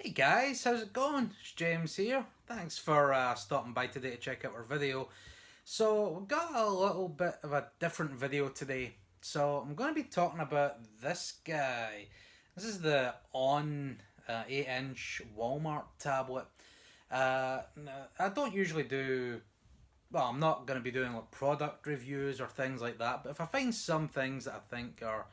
Hey guys, how's it going? It's James here. Thanks for stopping by today to check out our video. So, we've got a little bit of a different video today. So, I'm going to be talking about this guy. This is the On 8-inch Walmart tablet. I don't usually do, well, I'm not going to be doing like product reviews or things like that, but if I find some things that I think are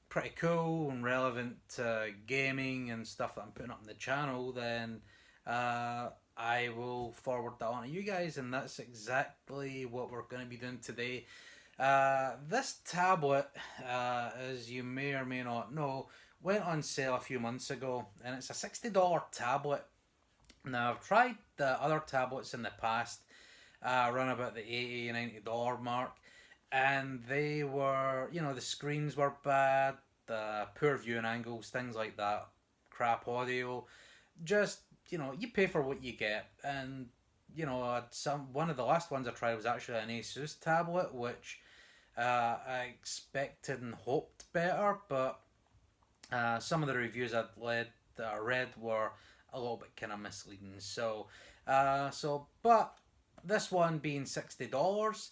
pretty cool and relevant to gaming and stuff that I'm putting up on the channel, then I will forward that on to you guys, and that's exactly what we're going to be doing today. This tablet, as you may or may not know, went on sale a few months ago, and it's a $60 tablet. Now, I've tried the other tablets in the past, around about the $80, $90 mark, and they were, the screens were bad, the poor viewing angles, things like that, crap audio. Just, you pay for what you get. And, one of the last ones I tried was actually an Asus tablet, which I expected and hoped better, but some of the reviews I read were a little bit kind of misleading. But this one being $60,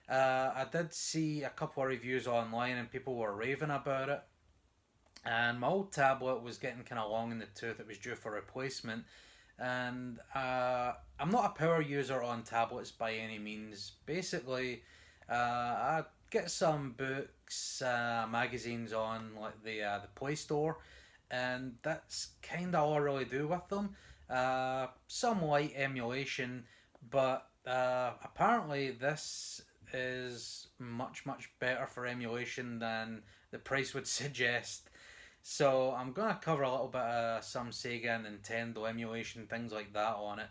I did see a couple of reviews online and people were raving about it. And my old tablet was getting kind of long in the tooth. It was due for replacement. And I'm not a power user on tablets by any means. Basically, I get some books, magazines on like the Play Store, and that's kind of all I really do with them. Some light emulation, but apparently this is much better for emulation than the price would suggest. So I'm gonna cover a little bit of some Sega and Nintendo emulation, things like that on it,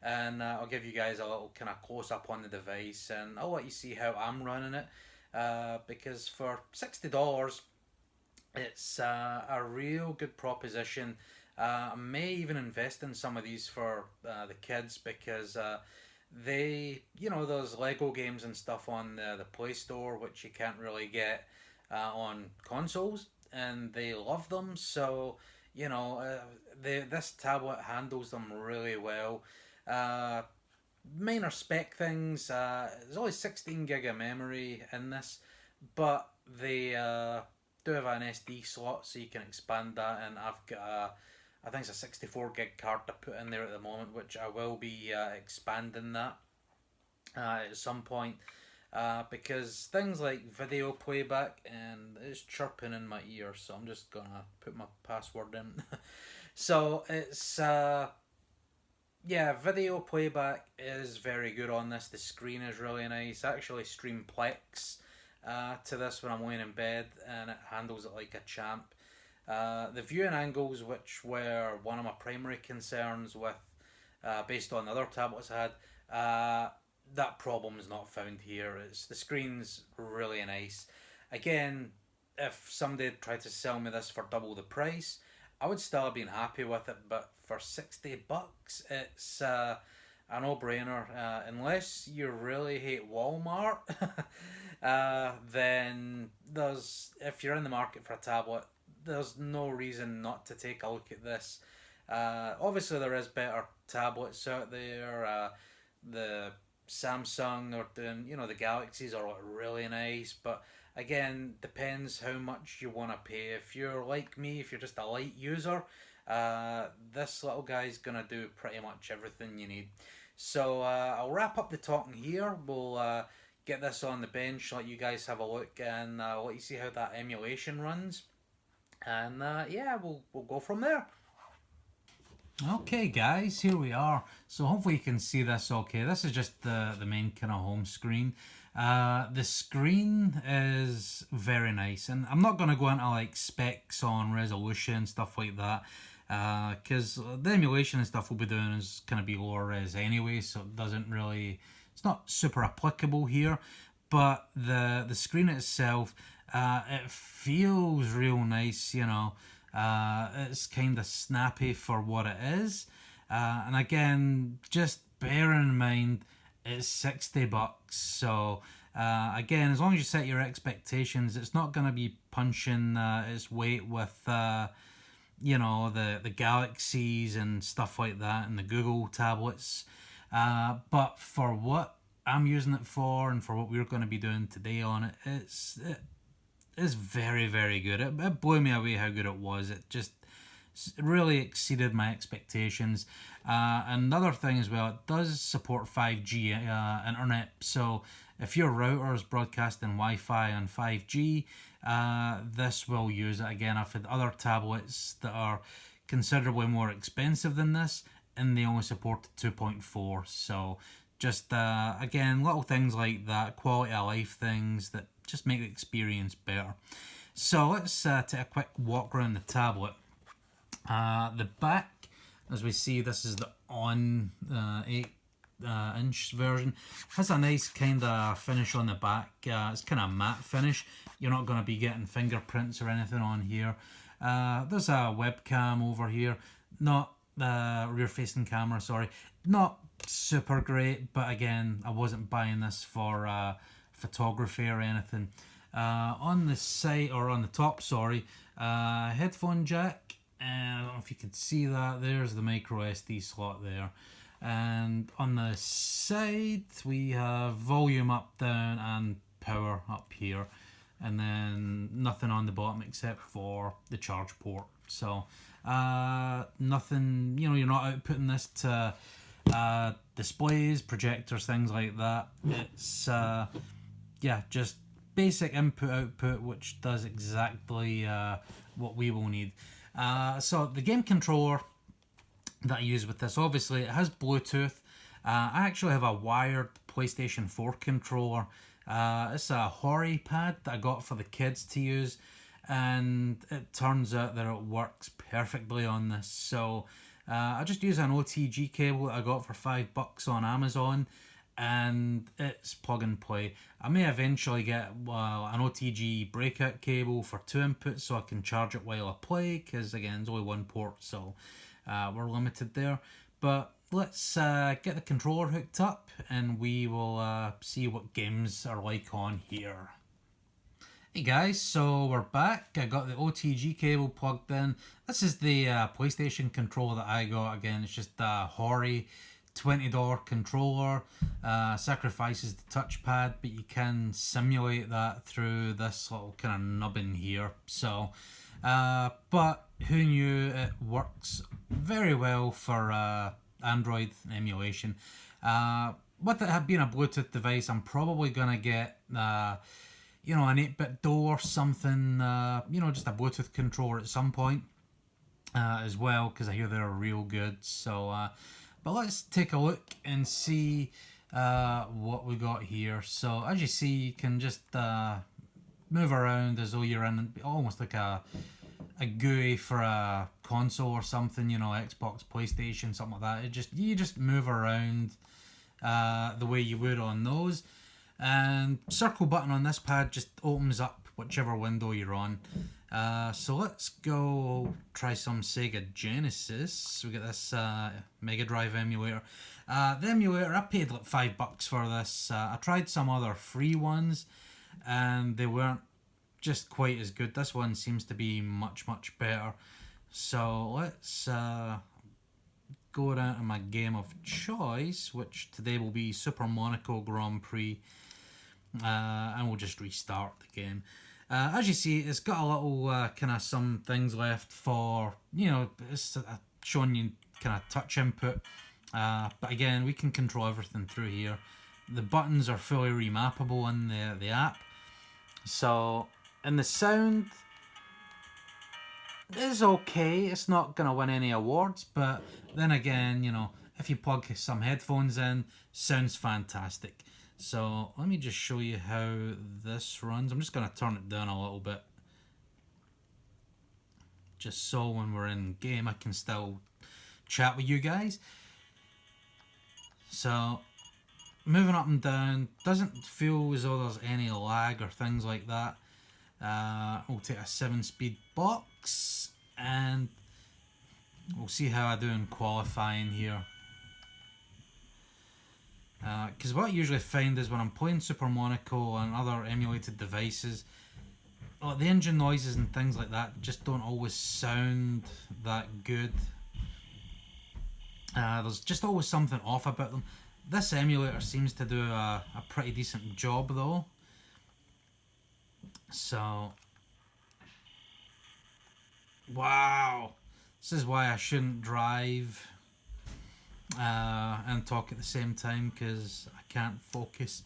and I'll give you guys a little kind of close up on the device, and I'll let you see how I'm running it, because for $60, it's a real good proposition. I may even invest in some of these for the kids, because those Lego games and stuff on the Play Store, which you can't really get on consoles, and they love them. So, this tablet handles them really well. Minor spec things, there's only 16 gig of memory in this, but they do have an SD slot, so you can expand that, and I've got I think it's a 64 gig card to put in there at the moment, which I will be expanding that at some point, because things like video playback, and it's chirping in my ear, so I'm just gonna put my password in. So it's video playback is very good on this. The screen is really nice. I actually stream Plex to this when I'm laying in bed, and it handles it like a champ. The viewing angles, which were one of my primary concerns with, based on the other tablets I had, that problem is not found here. The screen's really nice. Again, if somebody had tried to sell me this for double the price, I would still have been happy with it. But for $60, it's a no-brainer. Unless you really hate Walmart, then if you're in the market for a tablet, there's no reason not to take a look at this. Obviously, there is better tablets out there. The Samsung are doing, the Galaxies are really nice, but again, depends how much you want to pay. If you're like me, if you're just a light user, this little guy's gonna do pretty much everything you need. So I'll wrap up the talking here. We'll get this on the bench, let you guys have a look, and let you see how that emulation runs. And we'll go from there. Okay guys, here we are. So hopefully you can see this okay. This is just the main kind of home screen. The screen is very nice, and I'm not going to go into like specs on resolution, stuff like that, because the emulation and stuff we'll be doing is going to be lower res anyway, so it's not super applicable here. But the screen itself, it feels real nice, it's kind of snappy for what it is. And again, just bear in mind, it's $60. So again, as long as you set your expectations, it's not going to be punching its weight with you know, the Galaxies and stuff like that, and the Google tablets. But for what I'm using it for, and for what we're going to be doing today on it, it is very, very good. It blew me away how good it was. It just really exceeded my expectations. Another thing as well, it does support 5G internet. So if your router is broadcasting Wi-Fi on 5G, this will use it. Again, I've had other tablets that are considerably more expensive than this, and they only support 2.4. So just again, little things like that, quality of life things that just make the experience better. So let's take a quick walk around the tablet. The back, as we see, this is the on 8-inch version. Has a nice kind of finish on the back. It's kind of matte finish. You're not going to be getting fingerprints or anything on here. There's a webcam over here. Not the rear-facing camera, sorry. Not super great, but again, I wasn't buying this for photography or anything. On the side, or on the top, sorry, headphone jack. And I don't know if you can see that. There's the micro SD slot there. And on the side, we have volume up, down, and power up here. And then nothing on the bottom except for the charge port. So, nothing, you know, you're not outputting this to displays, projectors, things like that. It's, yeah, just basic input output, which does exactly what we will need. So the game controller that I use with this, obviously it has Bluetooth. I actually have a wired PlayStation 4 controller. It's a Hori pad that I got for the kids to use, and it turns out that it works perfectly on this. So I just use an OTG cable that I got for $5 on Amazon, and it's plug and play. I may eventually get an OTG breakout cable for 2 inputs so I can charge it while I play, because again, it's only 1 port, so we're limited there. But let's get the controller hooked up, and we will see what games are like on here. Hey guys, so we're back. I got the OTG cable plugged in. This is the PlayStation controller that I got. Again, it's just a Hori $20 controller. Sacrifices the touchpad, but you can simulate that through this little kind of nubbin here. So, but who knew, it works very well for Android emulation. With it being a Bluetooth device, I'm probably gonna get you know, an 8-bit Do or something, you know, just a Bluetooth controller at some point as well, because I hear they're real good. So, but let's take a look and see what we got here. So as you see, you can just move around as though you're in almost like a GUI for a console or something, you know, Xbox, PlayStation, something like that. You just move around the way you would on those. And circle button on this pad just opens up whichever window you're on. So let's go try some Sega Genesis. We get this Mega Drive emulator. The emulator, I paid like $5 for this. I tried some other free ones, and they weren't just quite as good. This one seems to be much, much better. So let's go down to my game of choice, which today will be Super Monaco Grand Prix. And we'll just restart the game. As you see, it's got a little kind of some things left for, you know, it's showing you kind of touch input. But again, we can control everything through here. The buttons are fully remappable in the app. So, and the sound is okay. It's not going to win any awards, but then again, you know, if you plug some headphones in, sounds fantastic. So let me just show you how this runs. I'm just going to turn it down a little bit, just so when we're in game I can still chat with you guys. So moving up and down, doesn't feel as though there's any lag or things like that. We'll take a 7-speed box and we'll see how I do in qualifying here. Because what I usually find is when I'm playing Super Monaco and other emulated devices, the engine noises and things like that just don't always sound that good. There's just always something off about them. This emulator seems to do a pretty decent job though. So, wow, this is why I shouldn't drive and talk at the same time, because I can't focus.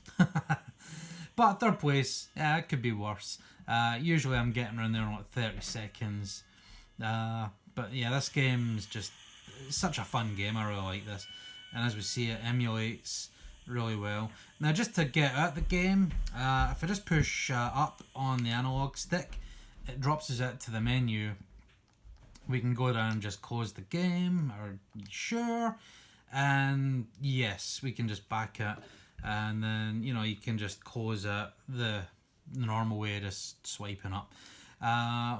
But third place, yeah, it could be worse. Usually I'm getting around there in like 30 seconds. But yeah, this game's just such a fun game. I really like this. And as we see, it emulates really well. Now, just to get out the game, if I just push up on the analog stick, it drops us out to the menu. We can go down and just close the game, or sure, and yes, we can just back it, and then, you know, you can just close it the normal way, just swiping up.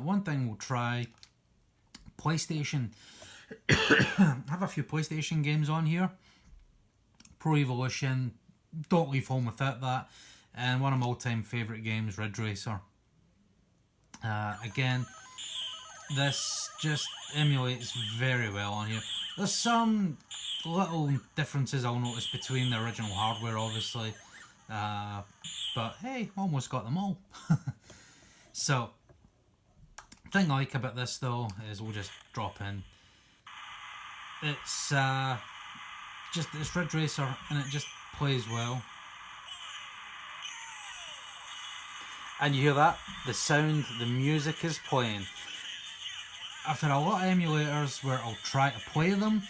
One thing we'll try, PlayStation. I have a few PlayStation games on here. Pro Evolution, don't leave home without that, and one of my all-time favourite games, Ridge Racer. Again, this just emulates very well on here. There's some little differences I'll notice between the original hardware, obviously, but hey, almost got them all. So, the thing I like about this though is we'll just drop in. It's it's Ridge Racer, and it just plays well. And you hear that? The sound, the music is playing. I've had a lot of emulators where I'll try to play them,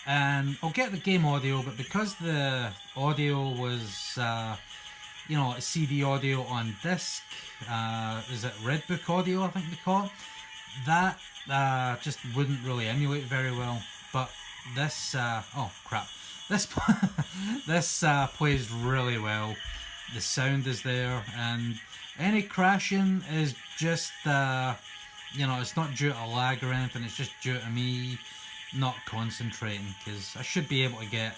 and I'll get the game audio, but because the audio was, you know, CD audio on disc, is it Redbook audio, I think they call it? That just wouldn't really emulate very well. But this, oh crap, this this plays really well. The sound is there, and any crashing is just, you know, it's not due to lag or anything. It's just due to me not concentrating, because I should be able to get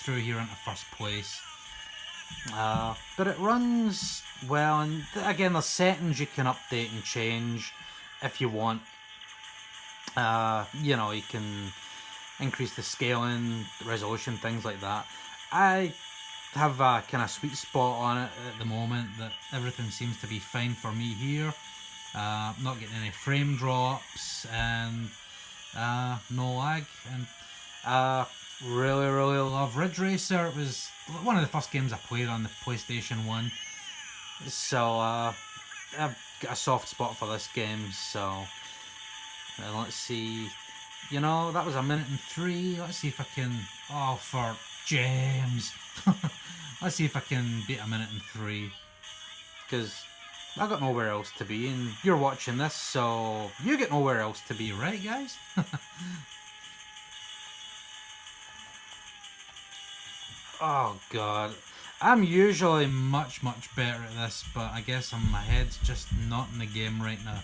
through here into first place. But it runs well, and again, there's settings you can update and change if you want. You know, you can increase the scaling, the resolution, things like that. I have a kind of sweet spot on it at the moment, that everything seems to be fine for me here. Not getting any frame drops, and no lag, and really love Ridge Racer. It was one of the first games I played on the PlayStation 1, so I've got a soft spot for this game. So let's see, you know, that was 1:03. Let's see if I can, oh, for James. Let's see if I can beat 1:03, because I got nowhere else to be, and you're watching this, so you get nowhere else to be, right, guys? Oh god, I'm usually much better at this, but I guess my head's just not in the game right now.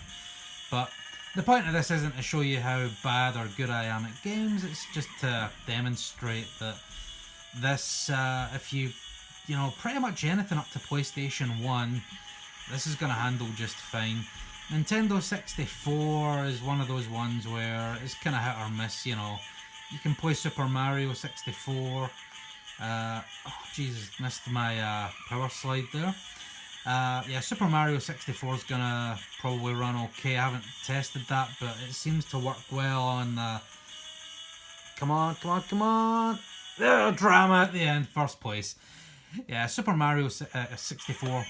But the point of this isn't to show you how bad or good I am at games, it's just to demonstrate that this, if you know, pretty much anything up to PlayStation 1, this is going to handle just fine. Nintendo 64 is one of those ones where it's kind of hit or miss, you know. You can play Super Mario 64. Oh, Jesus, missed my power slide there. Yeah, Super Mario 64 is going to probably run okay. I haven't tested that, but it seems to work well on the... Come on. Drama at the end, first place. Yeah, Super Mario 64,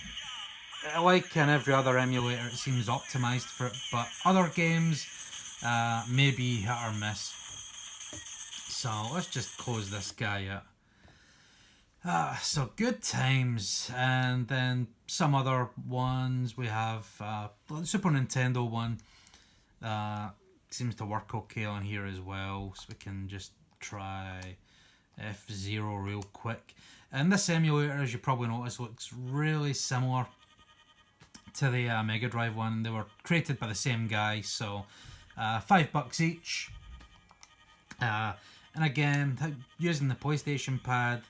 like in every other emulator, it seems optimized for it, but other games maybe hit or miss. So let's just close this guy out. So good times, and then some other ones. We have the Super Nintendo one. Seems to work okay on here as well, so we can just try F-Zero real quick. And this emulator, as you probably noticed, looks really similar to the Mega Drive one. They were created by the same guy, so $5 each. And again, using the PlayStation pad,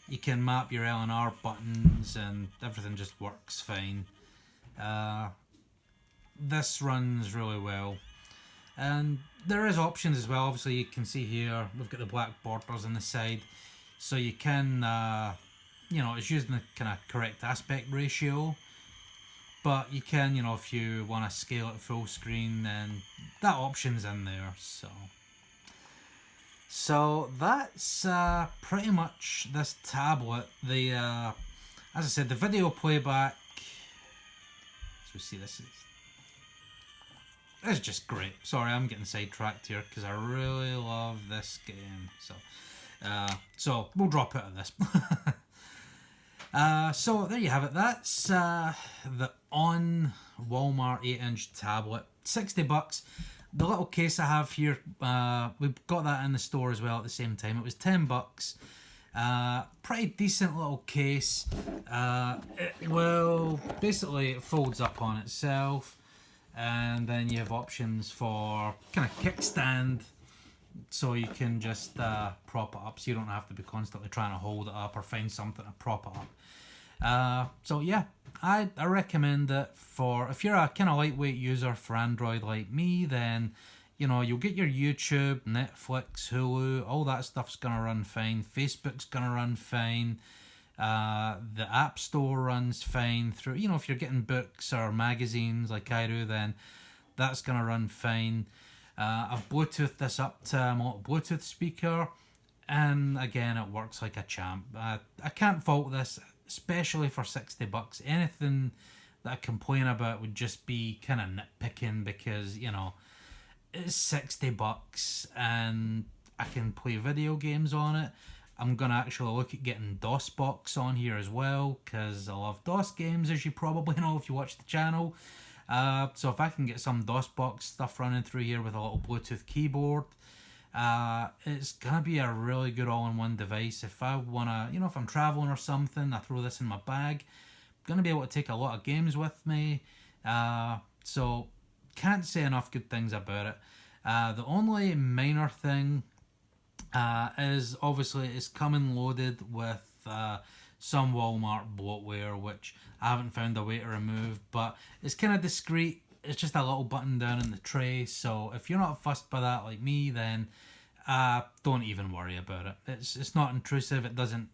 you can map your L and R buttons, and everything just works fine. this runs really well. And there is options as well. Obviously, you can see here we've got the black borders on the side, so you can, it's using the kind of correct aspect ratio. But you can, if you want to scale it full screen, then that option's in there. So that's pretty much this tablet. As I said, the video playback. As we see, this is just great. Sorry, I'm getting sidetracked here because I really love this game. So we'll drop out of this. So there you have it. That's the On Walmart 8-inch tablet, $60. The little case I have here, we got that in the store as well at the same time. It was $10. Pretty decent little case. Basically it folds up on itself, and then you have options for kind of kickstand, so you can just prop it up, so you don't have to be constantly trying to hold it up or find something to prop it up. So yeah, I recommend it for if you're a kind of lightweight user for Android like me. Then you'll get your YouTube, Netflix, Hulu, all that stuff's gonna run fine. Facebook's gonna run fine. The App Store runs fine through. If you're getting books or magazines like I do, then that's gonna run fine. I've Bluetoothed this up to a Bluetooth speaker, and again it works like a champ. I can't fault this, especially for $60. Anything that I complain about would just be kind of nitpicking, because it's $60 and I can play video games on it. I'm gonna actually look at getting DOSBox on here as well, because I love DOS games, as you probably know if you watch the channel. So if I can get some DOSBox stuff running through here with a little Bluetooth keyboard, it's gonna be a really good all-in-one device. If I wanna, if I'm traveling or something, I throw this in my bag. I'm gonna be able to take a lot of games with me. So can't say enough good things about it. The only minor thing is obviously it's coming loaded with some Walmart bloatware, which I haven't found a way to remove, but it's kind of discreet. It's just a little button down in the tray, so if you're not fussed by that like me, then don't even worry about it. It's not intrusive. It doesn't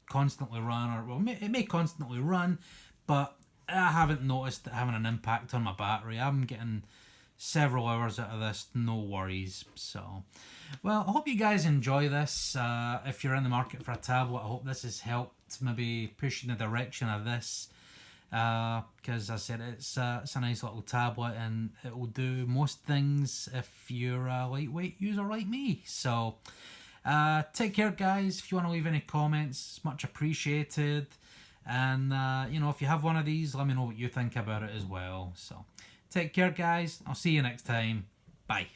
constantly run, it may constantly run, but I haven't noticed it having an impact on my battery. I'm getting several hours out of this, no worries. So, well, I hope you guys enjoy this. If you're in the market for a tablet, I hope this has helped maybe push in the direction of this, because I said it's a nice little tablet and it will do most things if you're a lightweight user like me. So take care, guys. If you want to leave any comments, it's much appreciated. And if you have one of these, let me know what you think about it as well. So take care, guys. I'll see you next time. Bye.